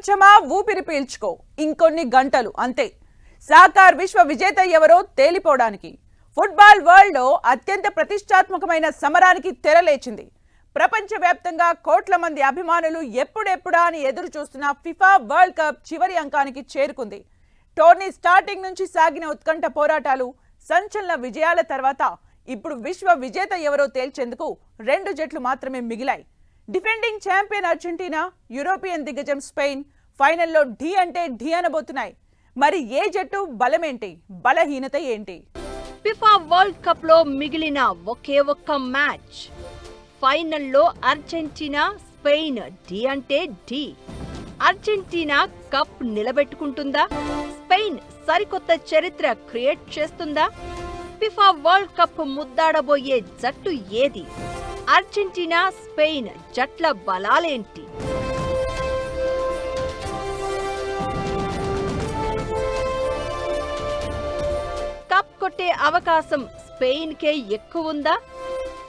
ప్రపంచమా ఊపిరి పీల్చుకో ఇంకొన్ని గంటలు అంతే. సాకార్ విశ్వ విజేత ఎవరో తేలిపోవడానికి ఫుట్బాల్ వరల్డ్ లో అత్యంత ప్రతిష్టాత్మకమైన సమరానికి తెరలేచింది. ప్రపంచవ్యాప్తంగా కోట్ల మంది అభిమానులు ఎప్పుడెప్పుడా అని ఎదురు చూస్తున్న ఫిఫా వరల్డ్ కప్ చివరి అంకానికి చేరుకుంది. టోర్నీ స్టార్టింగ్ నుంచి సాగిన ఉత్కంఠ పోరాటాలు, సంచలన విజయాల తర్వాత ఇప్పుడు విశ్వ విజేత ఎవరో తేల్చేందుకు 2 జట్లు మాత్రమే మిగిలాయి. డిఫెండింగ్ ఛాంపియన్ అర్జెంటీనా, యూరోపియన్ దిగ్గజం స్పెయిన్ ఫైనల్లో ఢీ అంటే ఢీ అనబోతున్నాయి. మరి ఏ జట్టు బలమేంటి, బలహీనత ఏంటి? ఫిఫా వరల్డ్ కప్ లో మిగిలిన ఒకే ఒక్క మ్యాచ్. ఫైనల్లో అర్జెంటీనా స్పెయిన్ ఢీ అంటే ఢీ. Argentina cup నిలబెట్టుకుంటుందా? స్పెయిన్ సరికొత్త చరిత్ర క్రియేట్ చేస్తుందా? ఫిఫా వరల్డ్ కప్ ముద్దాడబోయే జట్టు ఏది? అర్జెంటీనా స్పెయిన్ జట్ల బలాలేంటి? కప్ కొట్టే అవకాశం స్పెయిన్ కే ఎక్కువుందా?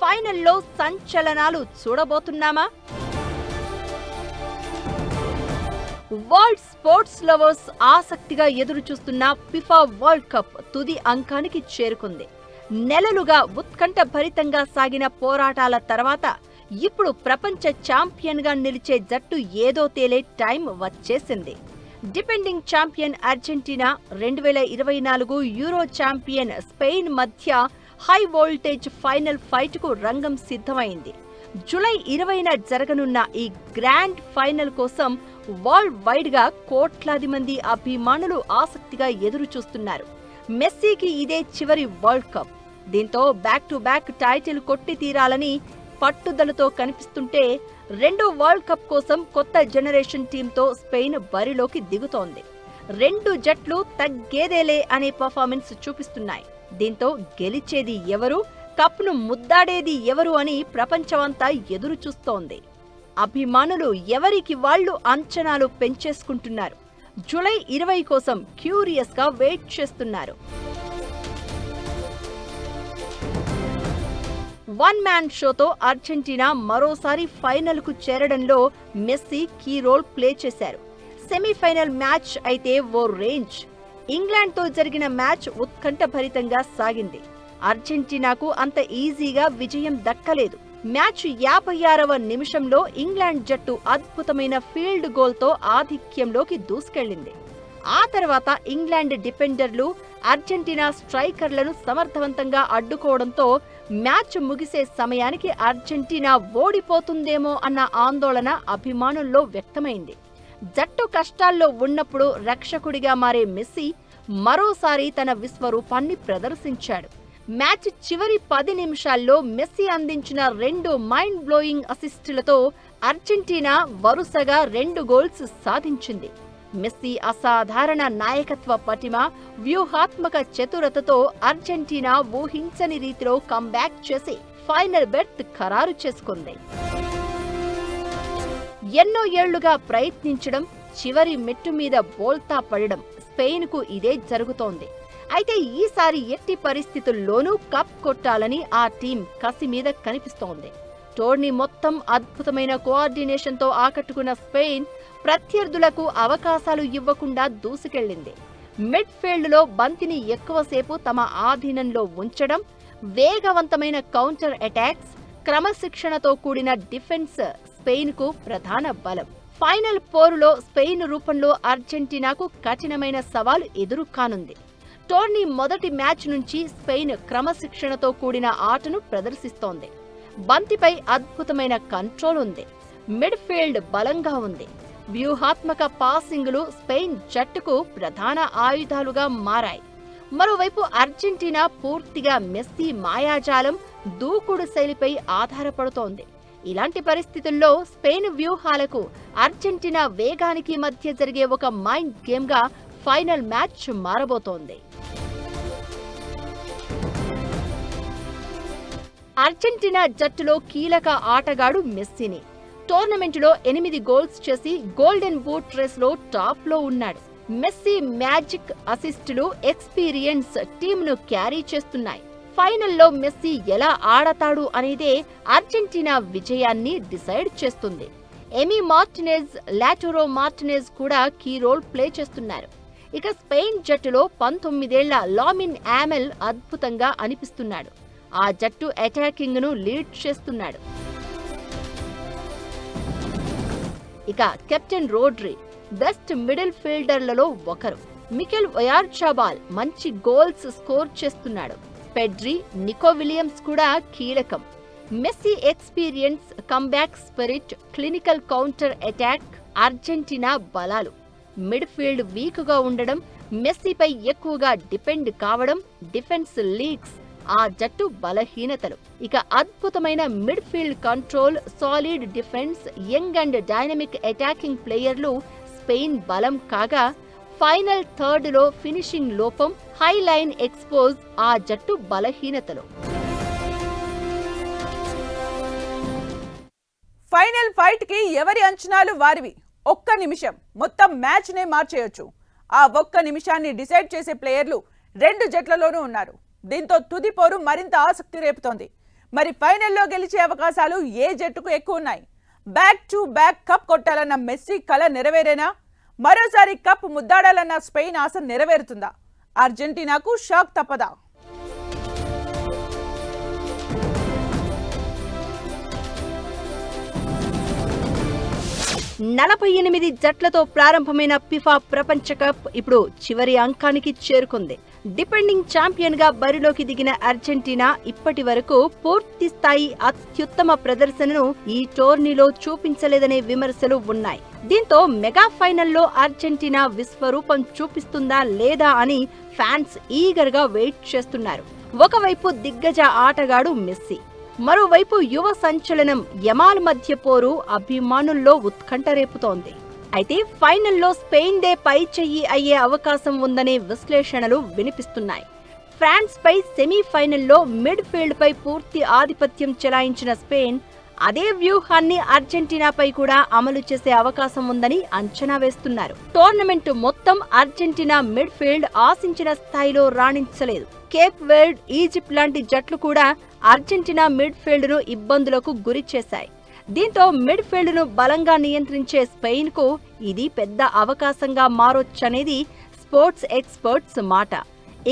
ఫైనల్లో సంచలనాలు చూడబోతున్నామా? వరల్డ్ స్పోర్ట్స్ లవర్స్ ఆసక్తిగా ఎదురుచూస్తున్న ఫిఫా వరల్డ్ కప్ తుది అంకానికి చేరుకుంది. నెలలుగా ఉత్కంఠ భరితంగా సాగిన పోరాటాల తర్వాత ఇప్పుడు ప్రపంచ ఛాంపియన్ గా నిలిచే జట్టు ఏదో తేలే టైం వచ్చేసింది. Defending champion Argentina, 2024 euro champion Spain మధ్య హై వోల్టేజ్ ఫైనల్ ఫైట్ కు రంగం సిద్ధమైంది. జూలై 20న జరగనున్న ఈ గ్రాండ్ ఫైనల్ కోసం వరల్డ్ వైడ్ గా కోట్లాది మంది అభిమానులు ఆసక్తిగా ఎదురు చూస్తున్నారు. మెస్సీకి ఇదే చివరి వరల్డ్ కప్. దీంతో బ్యాక్ టు బ్యాక్ టైటిల్ కొట్టి తీరాలని పట్టుదలతో కనిపిస్తుంటే, రెండో వరల్డ్ కప్ కోసం కొత్త జనరేషన్ టీంతో స్పెయిన్ బరిలోకి దిగుతోంది. 2 జట్లు తగ్గేదేలే అనే పర్ఫార్మెన్స్ చూపిస్తున్నాయి. దీంతో గెలిచేది ఎవరు, కప్ను ముద్దాడేది ఎవరు అని ప్రపంచమంతా ఎదురు చూస్తోంది. అభిమానులు ఎవరికి వాళ్లు అంచనాలు పెంచేసుకుంటున్నారు. జూలై 20 కోసం క్యూరియస్ గా వెయిట్ చేస్తున్నారు. వన్ మ్యాన్ షోతో అర్జెంటీనా మరోసారి ఫైనల్ కు చేరడంలో మెస్సీ కీ రోల్ ప్లే చేశారు. సెమీఫైనల్ మ్యాచ్ అయితే ఓ రేంజ్. ఇంగ్లాండ్ తో జరిగిన మ్యాచ్ ఉత్కంఠభరితంగా సాగింది. అర్జెంటీనాకు అంత ఈజీగా విజయం దక్కలేదు. మ్యాచ్ 56వ నిమిషంలో ఇంగ్లాండ్ జట్టు అద్భుతమైన ఫీల్డ్ గోల్తో ఆధిక్యంలోకి దూసుకెళ్లింది. ఆ తర్వాత ఇంగ్లాండ్ డిఫెండర్లు అర్జెంటీనా స్ట్రైకర్లను సమర్థవంతంగా అడ్డుకోవడంతో మ్యాచ్ ముగిసే సమయానికి అర్జెంటీనా ఓడిపోతుందేమో అన్న ఆందోళన అభిమానుల్లో వ్యక్తమైంది. జట్టు కష్టాల్లో ఉన్నప్పుడు రక్షకుడిగా మారే మెస్సీ మరోసారి తన విశ్వరూపాన్ని ప్రదర్శించాడు. మ్యాచ్ చివరి 10 నిమిషాల్లో మెస్సీ అందించిన 2 మైండ్ బ్లోయింగ్ అసిస్టులతో అర్జెంటీనా వరుసగా 2 గోల్స్ సాధించింది. మెస్సీ అసాధారణ నాయకత్వ పటిమ, వ్యూహాత్మక చతురతతో అర్జెంటీనా ఊహించని రీతిలో కంబ్యాక్ చేసి ఫైనల్ బెర్త్ ఖరారు చేసుకుంది. ఎన్నో ఏళ్లుగా ప్రయత్నించడం, చివరి మెట్టు మీద బోల్తా పడడం స్పెయిన్ కు ఇదే జరుగుతోంది. అయితే ఈసారి ఎట్టి పరిస్థితుల్లోనూ కప్ కొట్టాలని ఆ టీం కసి మీద కనిపిస్తోంది. టోర్నీ మొత్తం అద్భుతమైన కోఆర్డినేషన్తో ఆకట్టుకున్న స్పెయిన్ ప్రత్యర్థులకు అవకాశాలు ఇవ్వకుండా దూసుకెళ్లింది. మిడ్ఫీల్డ్లో బంతిని ఎక్కువసేపు తమ ఆధీనంలో ఉంచడం, వేగవంతమైన కౌంటర్ అటాక్స్, క్రమశిక్షణతో కూడిన డిఫెన్స్ స్పెయిన్కు ప్రధాన బలం. ఫైనల్ పోరులో స్పెయిన్ రూపంలో అర్జెంటీనాకు కఠినమైన సవాలు ఎదురు కానుంది. టోర్నీ మొదటి మ్యాచ్ నుంచి స్పెయిన్ క్రమశిక్షణతో కూడిన ఆటను ప్రదర్శిస్తోంది. బంతిపై అద్భుతమైన కంట్రోల్ ఉంది. మిడ్ఫీల్డ్ బలంగా ఉంది. వ్యూహాత్మక పాసింగులు స్పెయిన్ జట్టుకు ప్రధాన ఆయుధాలుగా మారాయి. మరోవైపు అర్జెంటీనా పూర్తిగా మెస్సీ మాయాజాలం, దూకుడు శైలిపై ఆధారపడుతోంది. ఇలాంటి పరిస్థితుల్లో స్పెయిన్ వ్యూహాలకు అర్జెంటీనా వేగానికి మధ్య జరిగే ఒక మైండ్ గేమ్ గా ఫైనల్ మ్యాచ్ మారబోతోంది. అర్జెంటీనా జట్టులో కీలక ఆటగాడు మెస్సీని. టోర్నమెంటులో 8 గోల్స్ చేసి గోల్డెన్ బూట్ రేస్ లో టాప్ లో ఉన్నాడు. మెస్సీ మ్యాజిక్ అసిస్టులు, ఎక్స్పీరియన్స్ టీంను క్యారీ చేస్తున్నాయి. ఫైనల్లో మెస్సీ ఎలా ఆడతాడు అనేదే అర్జెంటీనా విజయాన్ని డిసైడ్ చేస్తుంది. ఎమీ మార్టినెజ్, లాటోరో మార్టినెజ్ కూడా కీ రోల్ ప్లే చేస్తున్నారు. ఇక స్పెయిన్ జట్టులో 19 ఏళ్ల లామిన్ యామెల్ అద్భుతంగా అనిపిస్తున్నాడు. ఆ జట్టు అటాకింగ్ ను లీడ్ చేస్తున్నాడు. ఇక కెప్టెన్ రోడ్రి బెస్ట్ మిడిల్ ఫీల్డర్లలో ఒకరు. మికెల్ ఒయార్జాబాల్ మంచి గోల్స్ స్కోర్ చేస్తున్నాడు. పెడ్రి, నికో విలియమ్స్ కూడా కీలకం. Messi experience, comeback spirit, clinical counter attack Argentina బలాలు. మిడ్ ఫీల్డ్ వీక్ గా ఉండడం, మెస్సీపై ఎక్కువగా డిపెండ్ కావడం డిఫెన్స్ లీక్స్ ఆ జట్టు బలహీనతలు. ఇక అద్భుతమైన mid field control, solid defence, young and dynamic attacking ప్లేయర్లు స్పెయిన్ బలం కాగా, ఫైనల్ థర్డ్ లో ఫినిషింగ్ లోపం, హై లైన్ ఎక్స్పోజ్ ఆ జట్టు బలహీనతలు. ఫైనల్ ఫైట్ కి ఎవరి అంచనాలు వారివి. ఒక్క నిమిషం మొత్తం మ్యాచ్ నే మార్చేయొచ్చు. ఆ ఒక్క నిమిషాన్ని డిసైడ్ చేసే ప్లేయర్లు రెండు జట్లలోనూ ఉన్నారు. దీంతో తుది పోరు మరింత ఆసక్తి రేపుతోంది. మరి ఫైనల్లో గెలిచే అవకాశాలు ఏ జట్టుకు ఎక్కువ ఉన్నాయి? బ్యాక్ టు బ్యాక్ కప్ కొట్టాలన్న మెస్సీ కల నెరవేరేనా? మరోసారి కప్ ముద్దాడాలన్న స్పెయిన్ ఆశ నెరవేరుతుందా? అర్జెంటీనాకు షాక్ తప్పదా? 48 జట్లతో ప్రారంభమైన ఫిఫా ప్రపంచ కప్ ఇప్పుడు చివరి అంకానికి చేరుకుంది. డిపెండింగ్ ఛాంపియన్ గా బరిలోకి దిగిన అర్జెంటీనా ఇప్పటి వరకు పూర్తి స్థాయి అత్యుత్తమ ప్రదర్శనను ఈ టోర్నీలో చూపించలేదనే విమర్శలు ఉన్నాయి. దీంతో మెగా ఫైనల్లో అర్జెంటీనా విశ్వరూపం చూపిస్తుందా లేదా అని ఫ్యాన్స్ ఈగర్ గా వెయిట్ చేస్తున్నారు. ఒకవైపు దిగ్గజ ఆటగాడు మెస్సీ, మరోవైపు యువ సంచలనం యమాల్ మధ్య పోరు అభిమానుల్లో ఉత్కంఠ రేపుతోంది. అయితే ఫైనల్లో స్పెయిన్ దే పై చెయ్యి అయ్యే అవకాశం ఉందనే విశ్లేషణలు వినిపిస్తున్నాయి. ఫ్రాన్స్ పై సెమీఫైనల్లో మిడ్ ఫీల్డ్ పై పూర్తి ఆధిపత్యం చెలాయించిన స్పెయిన్ అదే వ్యూహాన్ని అర్జెంటీనాపై కూడా అమలు చేసే అవకాశం ఉందని అంచనా వేస్తున్నారు. టోర్నమెంట్ మొత్తం అర్జెంటీనా మిడ్ ఫీల్డ్ ఆశించిన స్థాయిలో రాణించలేదు. కేప్ వెర్డ్, ఈజిప్ట్ లాంటి జట్లు కూడా అర్జెంటీనా మిడ్ ఫీల్డ్ ను ఇబ్బందులకు గురి చేశాయి. దీంతో మిడ్ ఫీల్డ్ ను బలంగా నియంత్రించే స్పెయిన్ కు ఇది పెద్ద అవకాశంగా మారొచ్చనేది స్పోర్ట్స్ ఎక్స్పర్ట్స్ మాట.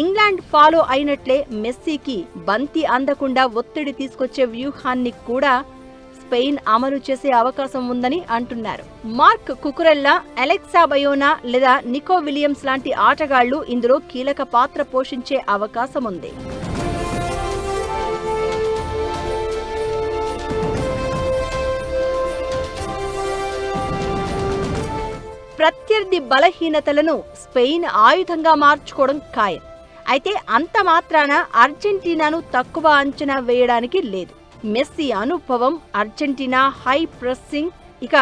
ఇంగ్లాండ్ ఫాలో అయినట్లే మెస్సీకి బంతి అందకుండా ఒత్తిడి తీసుకొచ్చే వ్యూహాన్ని కూడా స్పెయిన్ అమలు చేసే అవకాశం ఉందని అంటున్నారు. మార్క్ కుకురెల్లా, అలెక్సా బయోనా లేదా నికో విలియమ్స్ లాంటి ఆటగాళ్లు ఇందులో కీలక పాత్ర పోషించే అవకాశం ఉంది. ప్రత్యర్థి బలహీనతలను స్పెయిన్ ఆయుధంగా మార్చుకోవడం ఖాయం. అయితే అంత మాత్రాన అర్జెంటీనాను తక్కువ అంచనా వేయడానికి లేదు. మెస్సీ అనుభవం, అర్జెంటీనా హై ప్రెస్సింగ్, ఇక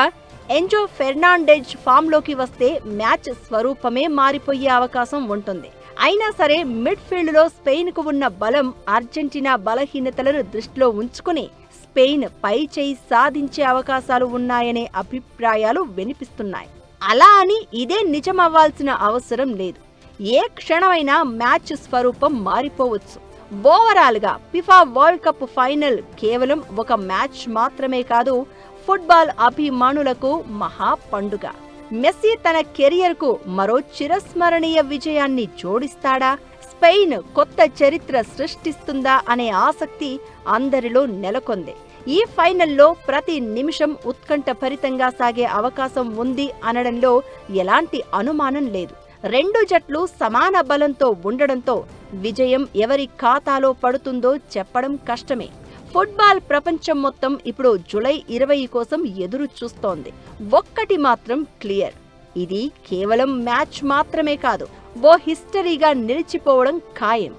ఎంజో ఫెర్నాండెజ్ ఫామ్లోకి వస్తే మ్యాచ్ స్వరూపమే మారిపోయే అవకాశం ఉంటుంది. అయినా సరే మిడ్ ఫీల్డ్ లో స్పెయిన్ కు ఉన్న బలం, అర్జెంటీనా బలహీనతలను దృష్టిలో ఉంచుకుని స్పెయిన్ పై చేయి సాధించే అవకాశాలు ఉన్నాయనే అభిప్రాయాలు వినిపిస్తున్నాయి. అలా అని ఇదే నిజమవ్వాల్సిన అవసరం లేదు. ఏ క్షణమైనా మ్యాచ్ స్వరూపం మారిపోవచ్చు. ఓవరాల్ గా ఫిఫా వరల్డ్ కప్ ఫైనల్ కేవలం ఒక మ్యాచ్ మాత్రమే కాదు, ఫుట్బాల్ అభిమానులకు మహా పండుగ. మెస్సీ తన కెరియర్ కు మరో చిరస్మరణీయ విజయాన్ని జోడిస్తాడా? స్పెయిన్ కొత్త చరిత్ర సృష్టిస్తుందా అనే ఆసక్తి అందరిలో నెలకొంది. ఈ ఫైనల్లో ప్రతి నిమిషం ఉత్కంఠభరితంగా సాగే అవకాశం ఉంది అనడంలో ఎలాంటి అనుమానం లేదు. రెండు జట్లు సమాన బలంతో ఉండడంతో విజయం ఎవరి ఖాతాలో పడుతుందో చెప్పడం కష్టమే. ఫుట్బాల్ ప్రపంచం మొత్తం ఇప్పుడు జూలై 20 కోసం ఎదురు చూస్తోంది. ఒక్కటి మాత్రం క్లియర్, ఇది కేవలం మ్యాచ్ మాత్రమే కాదు, ఓ హిస్టరీగా నిలిచిపోవడం ఖాయం.